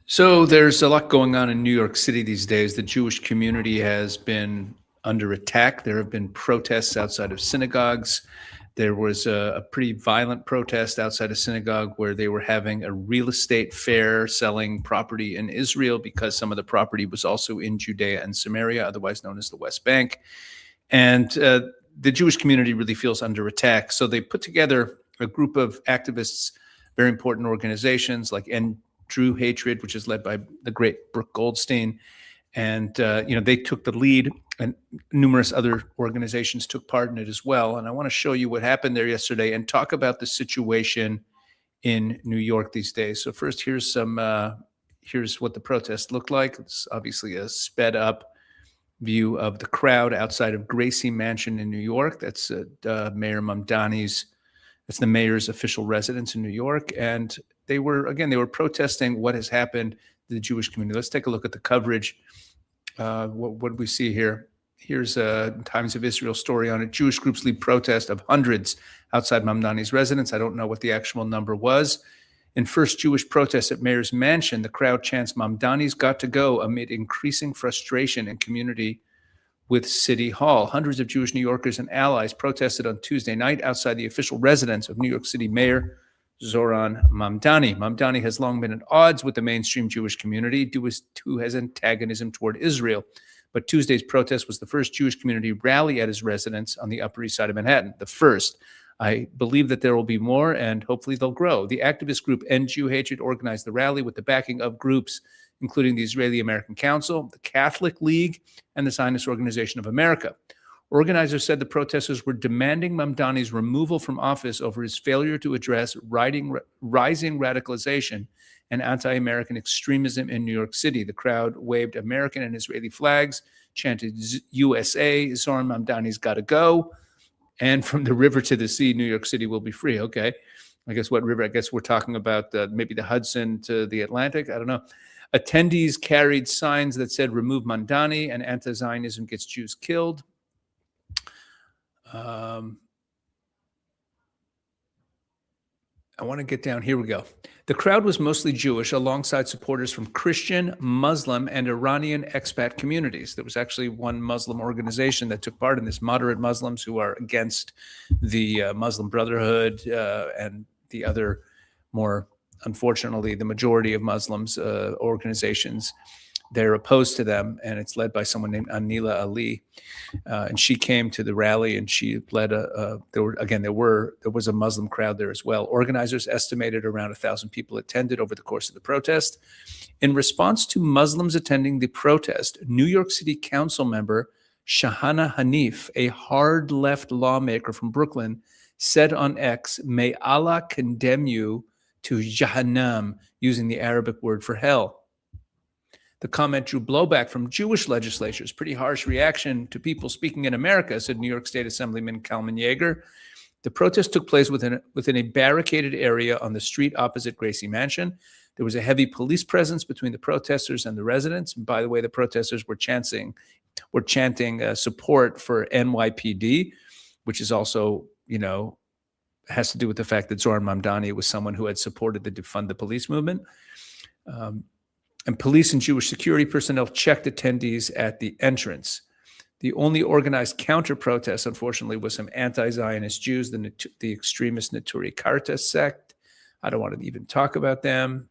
So there's a lot going on in New York City these days. The Jewish community has been under attack. There have been protests outside of synagogues. There was a pretty violent protest outside a synagogue where they were having a real estate fair selling property in Israel because some of the property was also in Judea and Samaria, otherwise known as the West Bank. And the Jewish community really feels under attack. So they put together a group of activists, very important organizations like Drew Hatred, which is led by the great Brooke Goldstein. And, they took the lead, and numerous other organizations took part in it as well. And I want to show you what happened there yesterday and talk about the situation in New York these days. So first, here's what the protest looked like. It's obviously a sped up view of the crowd outside of Gracie Mansion in New York. That's Mayor Mamdani's. That's the mayor's official residence in New York. And they were protesting what has happened to the Jewish community. Let's take a look at the coverage. What do we see here? Here's a Times of Israel story on it. Jewish groups lead protest of hundreds outside Mamdani's residence. I don't know what the actual number was. In first Jewish protest at Mayor's Mansion, the crowd chants, "Mamdani's got to go," amid increasing frustration and community with City Hall. Hundreds of Jewish New Yorkers and allies protested on Tuesday night outside the official residence of New York City Mayor Zoran Mamdani. Mamdani has long been at odds with the mainstream Jewish community due to his antagonism toward Israel. But Tuesday's protest was the first Jewish community rally at his residence on the Upper East Side of Manhattan. The first. I believe that there will be more, and hopefully they'll grow. The activist group End Jew Hatred organized the rally with the backing of groups including the Israeli-American Council, the Catholic League, and the Zionist Organization of America. Organizers said the protesters were demanding Mamdani's removal from office over his failure to address rising radicalization and anti-American extremism in New York City. The crowd waved American and Israeli flags, chanted USA, Zoran Mamdani's got to go, and from the river to the sea, New York City will be free. Okay, I guess what river? I guess we're talking about maybe the Hudson to the Atlantic. I don't know. Attendees carried signs that said "Remove Mamdani" and "Anti-Zionism gets Jews killed." I want to get down. Here we go. The crowd was mostly Jewish, alongside supporters from Christian, Muslim, and Iranian expat communities. There was actually one Muslim organization that took part in this, moderate Muslims who are against the Muslim Brotherhood and the other more, unfortunately, the majority of Muslims organizations. They're opposed to them, and it's led by someone named Anila Ali. And she came to the rally, and she led there was a Muslim crowd there as well. Organizers estimated around 1,000 people attended over the course of the protest. In response to Muslims attending the protest, New York City Council member Shahana Hanif, a hard left lawmaker from Brooklyn, said on X, "May Allah condemn you to Jahannam," using the Arabic word for hell. The comment drew blowback from Jewish legislators. Pretty harsh reaction to people speaking in America, said New York State Assemblyman Kalman Yeager. The protest took place within a barricaded area on the street opposite Gracie Mansion. There was a heavy police presence between the protesters and the residents. And by the way, the protesters were chanting support for NYPD, which is also, has to do with the fact that Zoran Mamdani was someone who had supported the defund the police movement. And police and Jewish security personnel checked attendees at the entrance. The only organized counter-protest, unfortunately, was some anti-Zionist Jews, the extremist Neturei Karta sect. I don't want to even talk about them.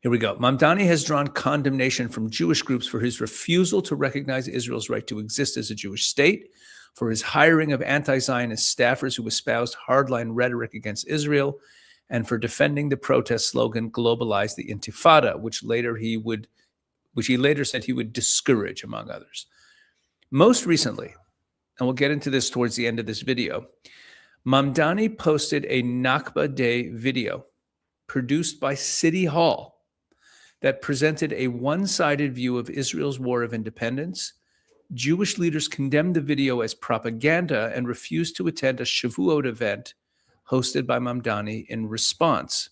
Here we go. Mamdani has drawn condemnation from Jewish groups for his refusal to recognize Israel's right to exist as a Jewish state, for his hiring of anti-Zionist staffers who espoused hardline rhetoric against Israel, and for defending the protest slogan "Globalize the Intifada," which he later said he would discourage, among others. Most recently, and we'll get into this towards the end of this video, Mamdani posted a Nakba Day video produced by City Hall that presented a one-sided view of Israel's war of independence. Jewish leaders condemned the video as propaganda and refused to attend a Shavuot event hosted by Mamdani in response.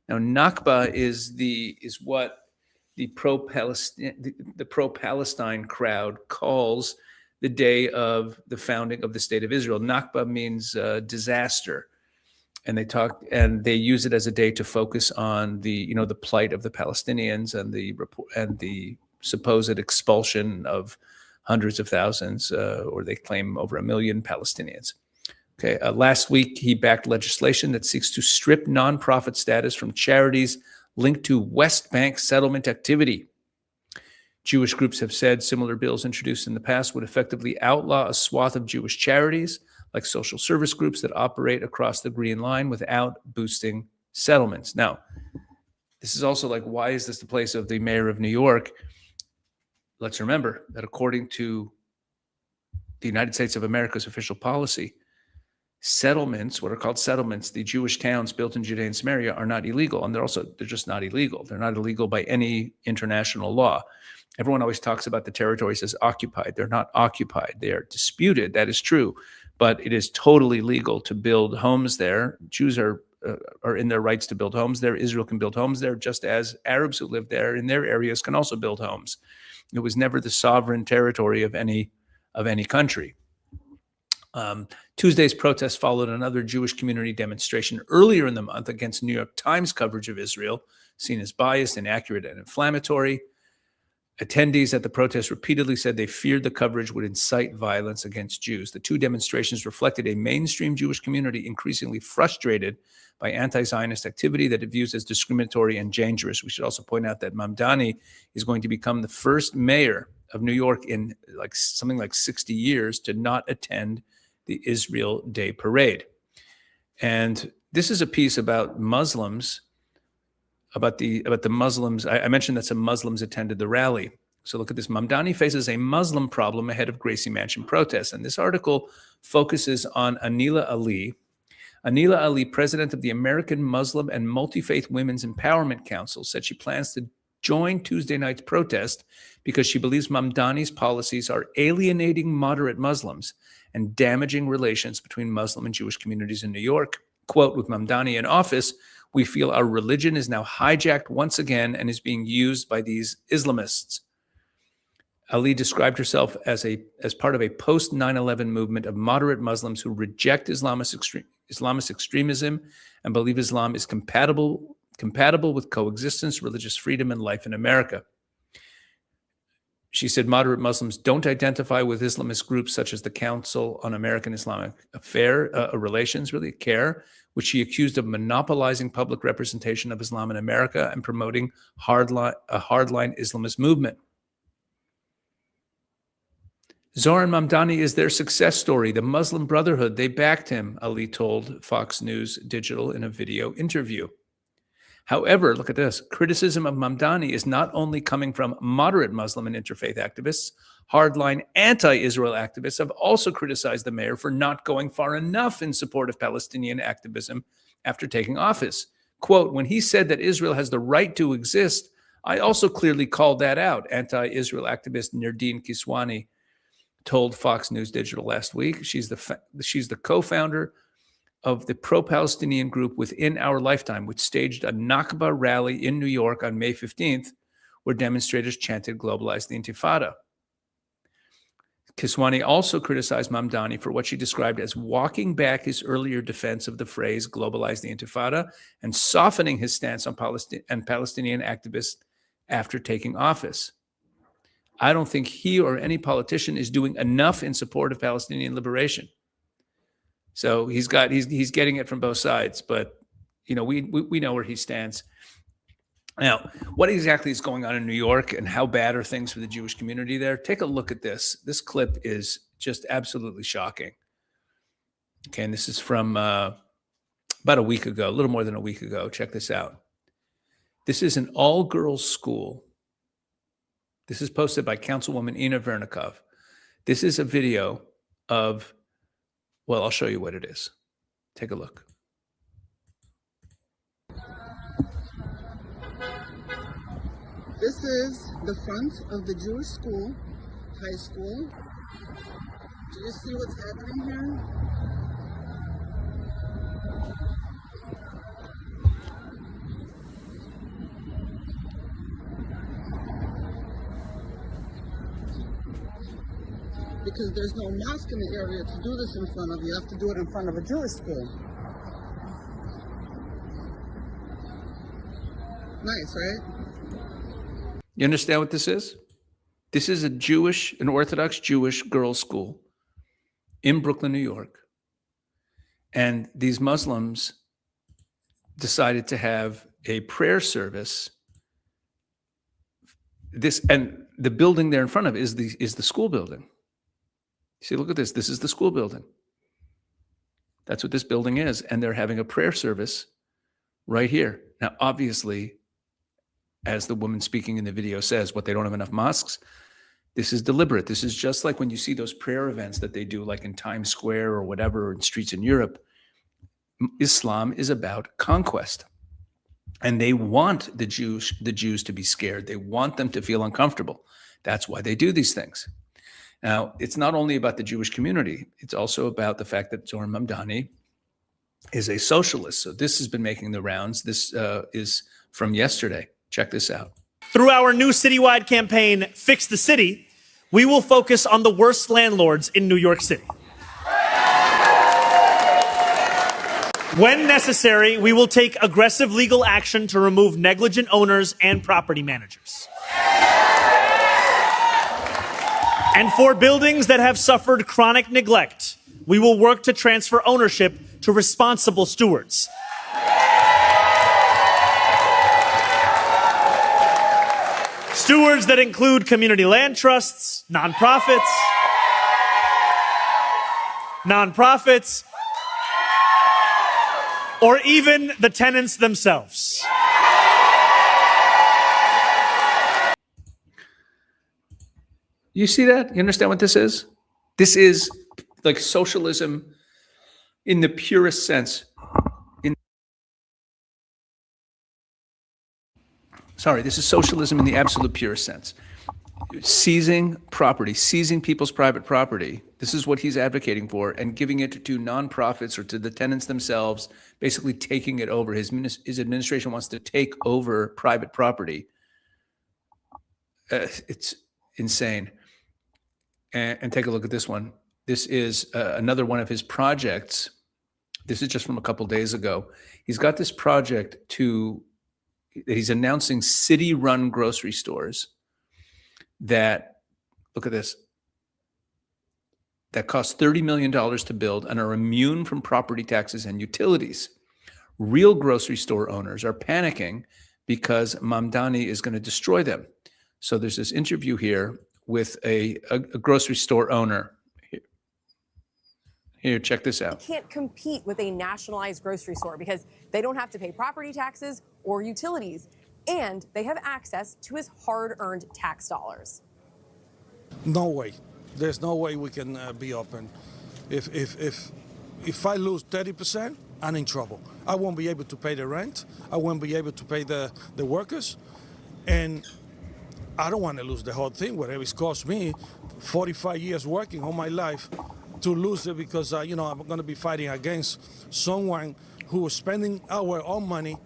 Now, Nakba is what the pro-Palestine crowd calls the day of the founding of the State of Israel. Nakba means disaster. and they use it as a day to focus on the plight of the Palestinians and the supposed expulsion of hundreds of thousands, or they claim over 1 million Palestinians. Okay. Last week, he backed legislation that seeks to strip nonprofit status from charities linked to West Bank settlement activity. Jewish groups have said similar bills introduced in the past would effectively outlaw a swath of Jewish charities, like social service groups that operate across the Green Line, without boosting settlements. Now, this is also like, why is this the place of the mayor of New York? Let's remember that according to the United States of America's official policy, settlements, what are called settlements, the Jewish towns built in Judea and Samaria, are not illegal. And they're just not illegal. They're not illegal by any international law. Everyone always talks about the territories as occupied. They're not occupied. They are disputed. That is true. But it is totally legal to build homes there. Jews are in their rights to build homes there. Israel can build homes there, just as Arabs who live there in their areas can also build homes. It was never the sovereign territory of any country. Tuesday's protest followed another Jewish community demonstration earlier in the month against New York Times coverage of Israel, seen as biased, inaccurate, and inflammatory. Attendees at the protest repeatedly said they feared the coverage would incite violence against Jews. The two demonstrations reflected a mainstream Jewish community increasingly frustrated by anti-Zionist activity that it views as discriminatory and dangerous. We should also point out that Mamdani is going to become the first mayor of New York in something like 60 years to not attend the Israel Day Parade. And this is a piece about Muslims, about the Muslims. I mentioned that some Muslims attended the rally. So look at this. Mamdani faces a Muslim problem ahead of Gracie Mansion protests. And this article focuses on Anila Ali. Anila Ali, president of the American Muslim and Multi-Faith Women's Empowerment Council, said she plans to join Tuesday night's protest because she believes Mamdani's policies are alienating moderate Muslims and damaging relations between Muslim and Jewish communities in New York. Quote, with Mamdani in office, we feel our religion is now hijacked once again and is being used by these Islamists. Ali described herself as part of a post 9/11 movement of moderate Muslims who reject Islamist extremism and believe Islam is compatible with coexistence, religious freedom, and life in America. She said moderate Muslims don't identify with Islamist groups such as the Council on American Islamic Relations, CARE, which she accused of monopolizing public representation of Islam in America and promoting a hardline Islamist movement. Zohran Mamdani is their success story, the Muslim Brotherhood. They backed him, Ali told Fox News Digital in a video interview. However, look at this. Criticism of Mamdani is not only coming from moderate Muslim and interfaith activists. Hardline anti-Israel activists have also criticized the mayor for not going far enough in support of Palestinian activism after taking office. Quote, when he said that Israel has the right to exist, I also clearly called that out, anti-Israel activist Nerdine Kiswani told Fox News Digital last week. She's the co-founder of the pro-Palestinian group Within Our Lifetime, which staged a Nakba rally in New York on May 15th, where demonstrators chanted, globalize the Intifada. Kiswani also criticized Mamdani for what she described as walking back his earlier defense of the phrase globalize the Intifada and softening his stance on Palestinian activists after taking office. I don't think he or any politician is doing enough in support of Palestinian liberation. So he's getting it from both sides, but we know where he stands. Now, what exactly is going on in New York and how bad are things for the Jewish community there? Take a look at this. This clip is just absolutely shocking. Okay, and this is from about a week ago, a little more than a week ago. Check this out. This is an all-girls school. This is posted by Councilwoman Ina Vernikov. This is a video of, well, I'll show you what it is. Take a look. This is the front of the Jewish school, high school. Do you see what's happening here? Because there's no mosque in the area to do this in front of. You have to do it in front of a Jewish school. Nice, right? You understand what this is? This is an Orthodox Jewish girls' school in Brooklyn, New York. And these Muslims decided to have a prayer service. And the building there in front of it is the school building. See, look at this. This is the school building. That's what this building is. And they're having a prayer service right here. Now, obviously, as the woman speaking in the video says, what they don't have enough mosques. This is deliberate. This is just like when you see those prayer events that they do, like in Times Square or whatever, in streets in Europe. Islam is about conquest. And they want the Jews to be scared. They want them to feel uncomfortable. That's why they do these things. Now, it's not only about the Jewish community. It's also about the fact that Zohar Mamdani is a socialist. So this has been making the rounds. This is from yesterday. Check this out. Through our new citywide campaign, Fix the City, we will focus on the worst landlords in New York City. When necessary, we will take aggressive legal action to remove negligent owners and property managers. And for buildings that have suffered chronic neglect, we will work to transfer ownership to responsible stewards. Stewards that include community land trusts, nonprofits, or even the tenants themselves. You see that? You understand what this is? This is like socialism in the purest sense. This is socialism in the absolute purest sense. Seizing property, seizing people's private property. This is what he's advocating for, and giving it to nonprofits or to the tenants themselves, basically taking it over. His administration wants to take over private property. It's insane. And take a look at this one. This is another one of his projects. This is just from a couple days ago. He's got this project he's announcing city-run grocery stores that, look at this, that cost $30 million to build and are immune from property taxes and utilities. Real grocery store owners are panicking because Mamdani is going to destroy them. So there's this interview here with a grocery store owner. Here, check this out. Can't compete with a nationalized grocery store because they don't have to pay property taxes or utilities, and they have access to his hard-earned tax dollars. No way. There's no way we can be open. If I lose 30%, I'm in trouble. I won't be able to pay the rent. I won't be able to pay the workers, and I don't want to lose the whole thing. Whatever it's cost me 45 years working all my life to lose it because, I'm going to be fighting against someone who is spending our own money.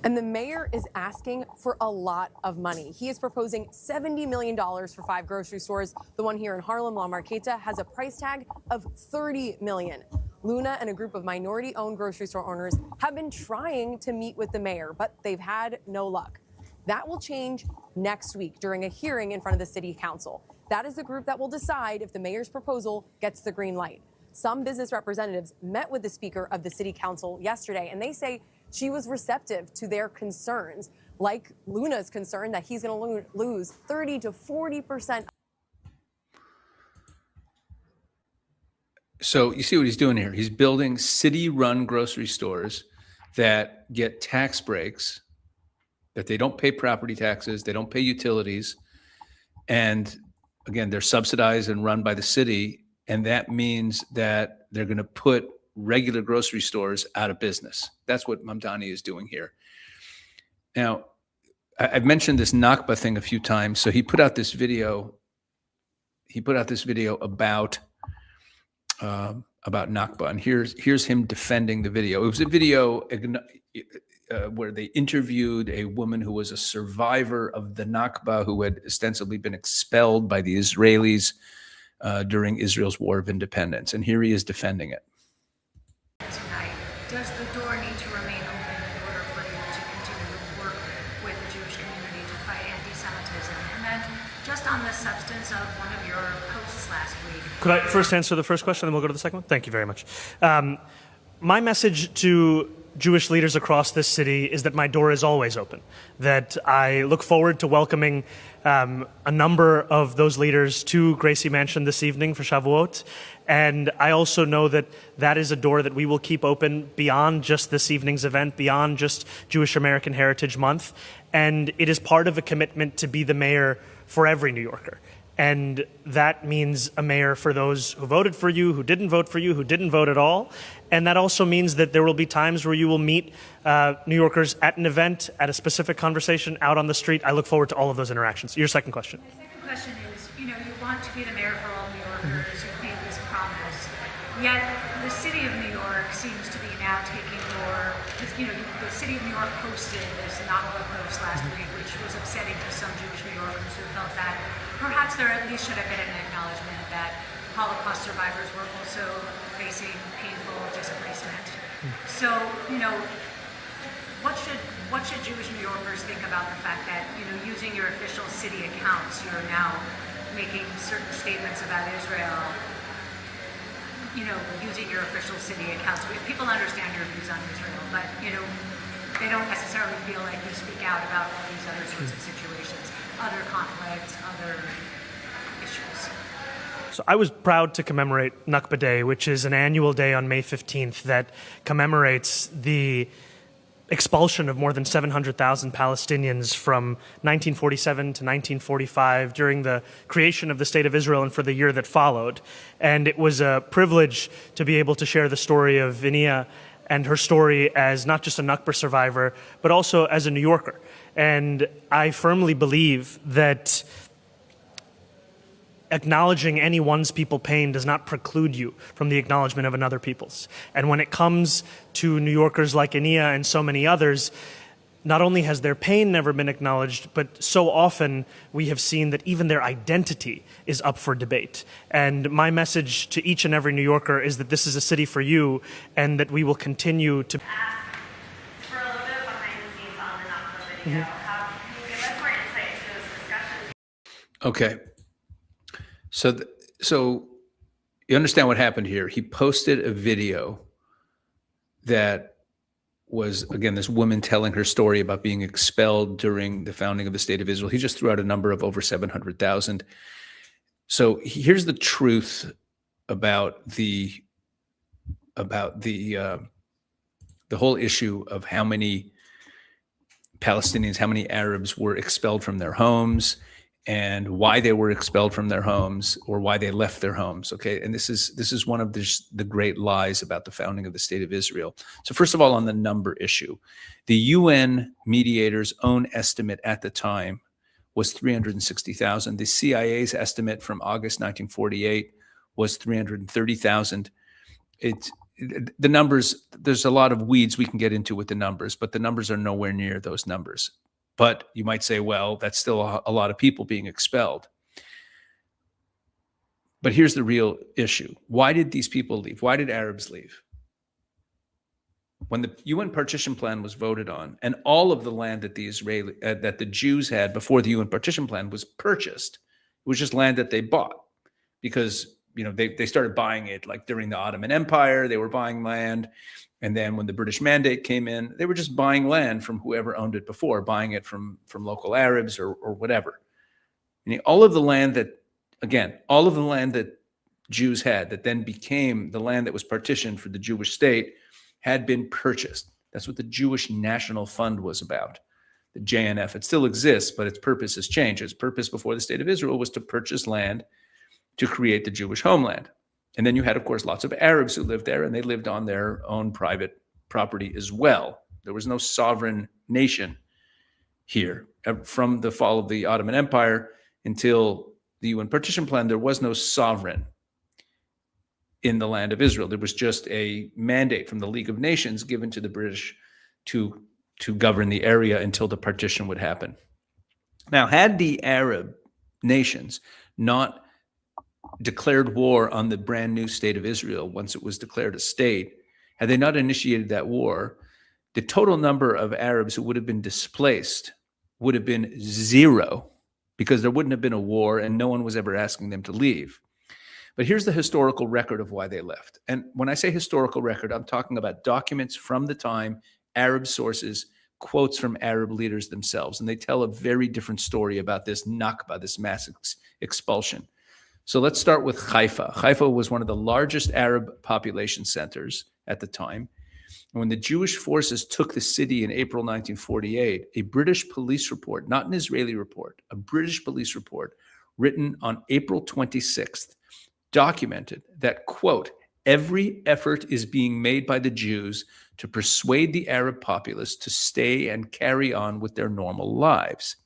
And the mayor is asking for a lot of money. He is proposing $70 million for 5 grocery stores. The one here in Harlem, La Marqueta, has a price tag of $30 million. Luna and a group of minority-owned grocery store owners have been trying to meet with the mayor, but they've had no luck. That will change next week during a hearing in front of the city council. That is the group that will decide if the mayor's proposal gets the green light. Some business representatives met with the speaker of the city council yesterday, and they say she was receptive to their concerns, like Luna's concern that he's going to lose 30 to 40%. So you see what he's doing here. He's building city-run grocery stores that get tax breaks, that they don't pay property taxes, they don't pay utilities, and again, they're subsidized and run by the city, and that means that they're going to put regular grocery stores out of business. That's what Mamdani is doing here. Now, I've mentioned this Nakba thing a few times. So he put out this video. He put out this video about Nakba, and here's him defending the video. It was a video where they interviewed a woman who was a survivor of the Nakba, who had ostensibly been expelled by the Israelis during Israel's War of Independence. And here he is defending it. Tonight, does the door need to remain open in order for the substance of one of your posts last week. Could I first answer the first question, then we'll go to the second one? Thank you very much. My message to Jewish leaders across this city is that my door is always open, that I look forward to welcoming a number of those leaders to Gracie Mansion this evening for Shavuot. And I also know that that is a door that we will keep open beyond just this evening's event, beyond just Jewish American Heritage Month. And it is part of a commitment to be the mayor for every New Yorker. And that means a mayor for those who voted for you, who didn't vote for you, who didn't vote at all. And that also means that there will be times where you will meet New Yorkers at an event, at a specific conversation, out on the street. I look forward to all of those interactions. Your second question. My second question is, you want to be the mayor for all New Yorkers. You've made this promise. Yet the city of New York seems to be now taking more, the city of New York posted this Nakba post last week, which was upsetting to some Jewish New Yorkers who felt that perhaps there at least should have been an acknowledgement that Holocaust survivors were also facing painful displacement. So, what should Jewish New Yorkers think about the fact that, using your official city accounts, you're now making certain statements about Israel, using your official city accounts? People understand your views on Israel, but, they don't necessarily feel like you speak out about all these other sorts of situations, other conflicts, other issues. So I was proud to commemorate Nakba Day, which is an annual day on May 15th that commemorates the expulsion of more than 700,000 Palestinians from 1947 to 1945 during the creation of the State of Israel and for the year that followed. And it was a privilege to be able to share the story of Vinia and her story as not just a Nakba survivor, but also as a New Yorker. And I firmly believe that acknowledging any one's people's pain does not preclude you from the acknowledgement of another people's. And when it comes to New Yorkers like Ania and so many others, not only has their pain never been acknowledged, but so often we have seen that even their identity is up for debate. And my message to each and every New Yorker is that this is a city for you, and that we will continue to ask for a little bit behind the scenes on the Nakba video. How can you give us more insight into those discussions? Okay. So you understand what happened here. He posted a video that was, again, this woman telling her story about being expelled during the founding of the State of Israel. He just threw out a number of over 700,000. So here's the truth about the whole issue of how many Palestinians, how many Arabs were expelled from their homes, and why they were expelled from their homes or why they left their homes. Okay. And this is one of the great lies about the founding of the State of Israel. So first of all, on the number issue, the UN mediator's own estimate at the time was 360,000. The CIA's estimate from August 1948 was 330,000. The numbers, there's a lot of weeds we can get into with the numbers, but the numbers are nowhere near those numbers. But you might say, well, that's still a lot of people being expelled. But here's the real issue. Why did these people leave? Why did Arabs leave? When the UN partition plan was voted on, and all of the land that the Jews had before the UN partition plan was purchased, it was just land that they bought because they started buying it like during the Ottoman Empire. They were buying land. And then when the British Mandate came in, they were just buying land from whoever owned it before, buying it from local Arabs or whatever. All of the land that Jews had that then became the land that was partitioned for the Jewish state had been purchased. That's what the Jewish National Fund was about, the JNF. It still exists, but its purpose has changed. Its purpose before the State of Israel was to purchase land to create the Jewish homeland. And then you had, of course, lots of Arabs who lived there, and they lived on their own private property as well. There was no sovereign nation here. From the fall of the Ottoman Empire until the UN partition plan, there was no sovereign in the land of Israel. There was just a mandate from the League of Nations given to the British to govern the area until the partition would happen. Now, had the Arab nations not declared war on the brand new State of Israel once it was declared a state, had they not initiated that war, the total number of Arabs who would have been displaced would have been zero, because there wouldn't have been a war and no one was ever asking them to leave. But here's the historical record of why they left. And when I say historical record, I'm talking about documents from the time, Arab sources, quotes from Arab leaders themselves. And they tell a very different story about this Nakba, this mass expulsion. So let's start with Haifa. Haifa was one of the largest Arab population centers at the time. And when the Jewish forces took the city in April 1948, a British police report, not an Israeli report, a British police report written on April 26th, documented that, quote, every effort is being made by the Jews to persuade the Arab populace to stay and carry on with their normal lives.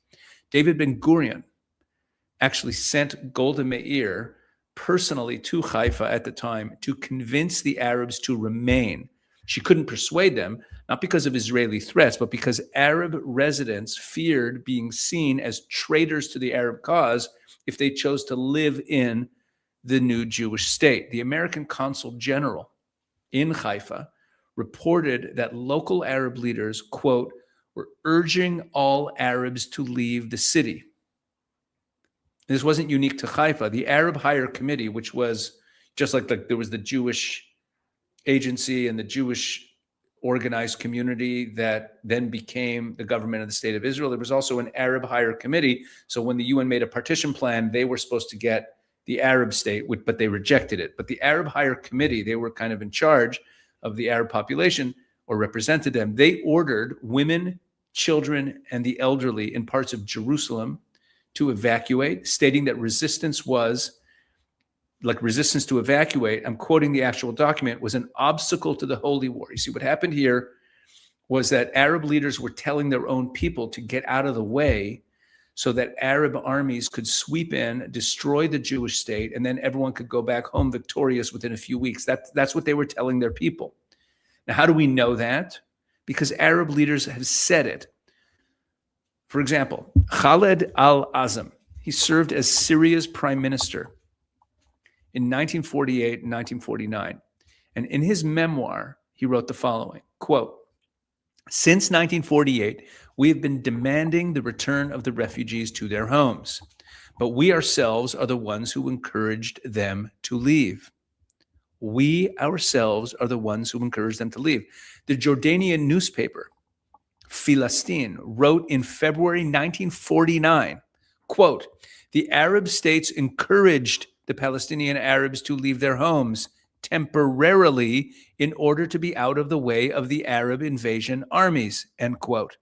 David Ben-Gurion actually sent Golda Meir personally to Haifa at the time to convince the Arabs to remain. She couldn't persuade them, not because of Israeli threats, but because Arab residents feared being seen as traitors to the Arab cause if they chose to live in the new Jewish state. The American consul general in Haifa reported that local Arab leaders, quote, were urging all Arabs to leave the city. This wasn't unique to Haifa. The Arab Higher Committee, which was just like there was the Jewish agency and the Jewish organized community that then became the government of the state of Israel, there was also an Arab Higher Committee. So when the UN made a partition plan, they were supposed to get the Arab state, but they rejected it. But the Arab Higher Committee, they were kind of in charge of the Arab population or represented them. They ordered women, children, and the elderly in parts of Jerusalem to evacuate, stating that resistance to evacuate, I'm quoting the actual document, was an obstacle to the holy war. You see, what happened here was that Arab leaders were telling their own people to get out of the way so that Arab armies could sweep in, destroy the Jewish state, and then everyone could go back home victorious within a few weeks. That's what they were telling their people. Now, how do we know that? Because Arab leaders have said it. For example, Khaled al-Azam, he served as Syria's prime minister in 1948 and 1949. And in his memoir, he wrote the following, quote, since 1948, we have been demanding the return of the refugees to their homes, but we ourselves are the ones who encouraged them to leave. We ourselves are the ones who encouraged them to leave. The Jordanian newspaper, Filastin, wrote in February 1949, quote, the Arab states encouraged the Palestinian Arabs to leave their homes temporarily in order to be out of the way of the Arab invasion armies, end quote.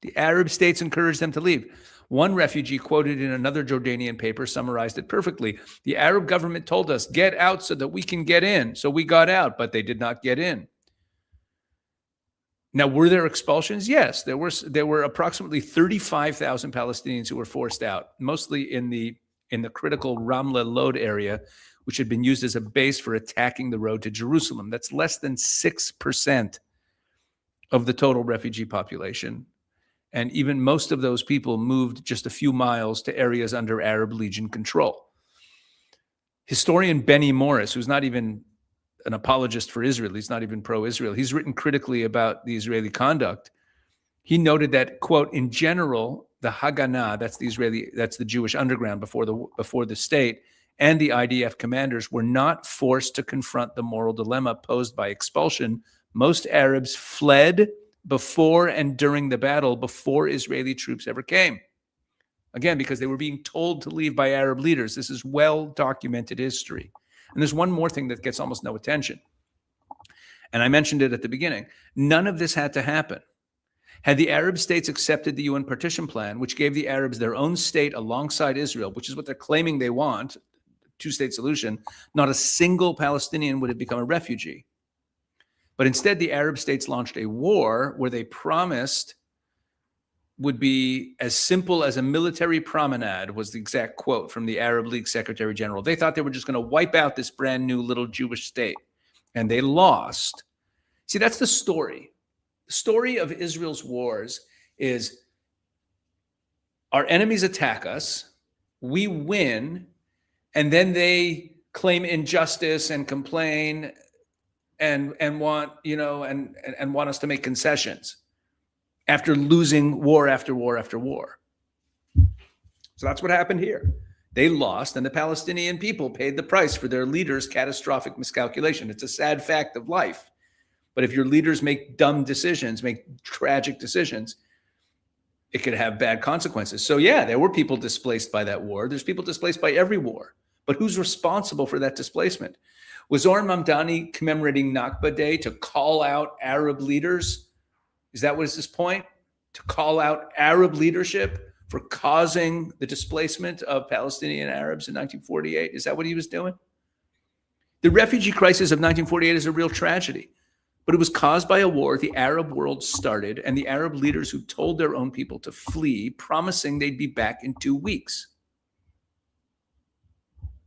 The Arab states encouraged them to leave. One refugee quoted in another Jordanian paper summarized it perfectly. The Arab government told us, get out so that we can get in. So we got out, but they did not get in. Now, were there expulsions? Yes, there were approximately 35,000 Palestinians who were forced out, mostly in the critical Ramla Lod area, which had been used as a base for attacking the road to Jerusalem. That's less than 6% of the total refugee population. And even most of those people moved just a few miles to areas under Arab Legion control. Historian Benny Morris, who's not even an apologist for Israel, he's not even pro-Israel, he's written critically about the Israeli conduct. He noted that, quote, in general, the Haganah, that's the Jewish underground before the state, and the IDF commanders were not forced to confront the moral dilemma posed by expulsion. Most Arabs fled before and during the battle, before Israeli troops ever came. Again, because they were being told to leave by Arab leaders. This is well-documented history. And there's one more thing that gets almost no attention. And I mentioned it at the beginning. None of this had to happen. Had the Arab states accepted the UN partition plan, which gave the Arabs their own state alongside Israel, which is what they're claiming they want, two-state solution, not a single Palestinian would have become a refugee. But instead, the Arab states launched a war where they promised would be as simple as a military promenade, was the exact quote from the Arab League Secretary General. They thought they were just going to wipe out this brand new little Jewish state, and they lost. See, that's the story. The story of Israel's wars is our enemies attack us, we win, and then they claim injustice and complain and want, and want us to make concessions after losing war after war after war. So that's what happened here. They lost, and the Palestinian people paid the price for their leaders' catastrophic miscalculation. It's a sad fact of life. But if your leaders make dumb decisions, make tragic decisions, it could have bad consequences. So yeah, there were people displaced by that war. There's people displaced by every war. But who's responsible for that displacement? Was Zoran Mamdani commemorating Nakba Day to call out Arab leaders? Is that what is his point? To call out Arab leadership for causing the displacement of Palestinian Arabs in 1948? Is that what he was doing? The refugee crisis of 1948 is a real tragedy, but it was caused by a war the Arab world started and the Arab leaders who told their own people to flee, promising they'd be back in 2 weeks.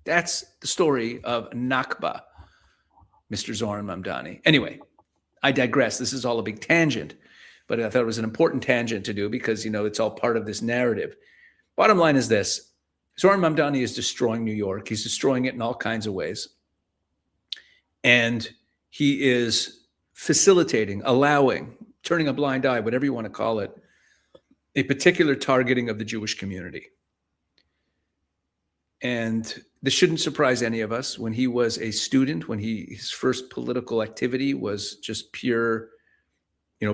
That's the story of Nakba, Mr. Zoran Mamdani. Anyway, I digress. This is all a big tangent, but I thought it was an important tangent to do because, it's all part of this narrative. Bottom line is this. Zoran Mamdani is destroying New York. He's destroying it in all kinds of ways. And he is facilitating, allowing, turning a blind eye, whatever you want to call it, a particular targeting of the Jewish community. And this shouldn't surprise any of us. When he was a student, when his first political activity was just pure,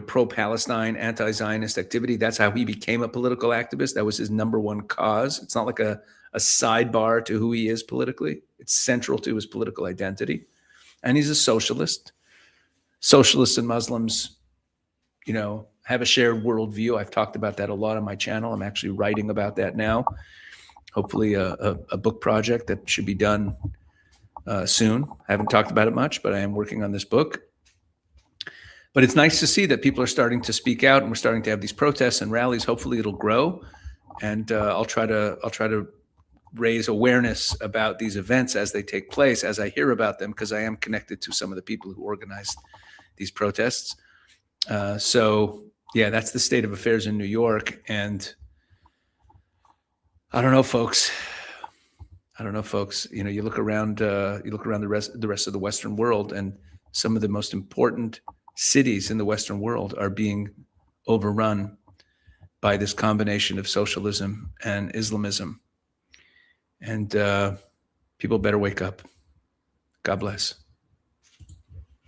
pro-Palestine, anti-Zionist activity, that's how he became a political activist. That was his number one cause. It's not like a sidebar to who he is politically. It's central to his political identity. And he's a socialist. Socialists and Muslims, have a shared worldview. I've talked about that a lot on my channel. I'm actually writing about that now. Hopefully a book project that should be done soon. I haven't talked about it much, but I am working on this book. But it's nice to see that people are starting to speak out, and we're starting to have these protests and rallies. Hopefully it'll grow, and I'll try to raise awareness about these events as they take place, as I hear about them, because I am connected to some of the people who organized these protests. So yeah, that's the state of affairs in New York. And I don't know, folks. You look around the rest of the Western world, and some of the most important cities in the Western world are being overrun by this combination of socialism and Islamism. And people better wake up. God bless.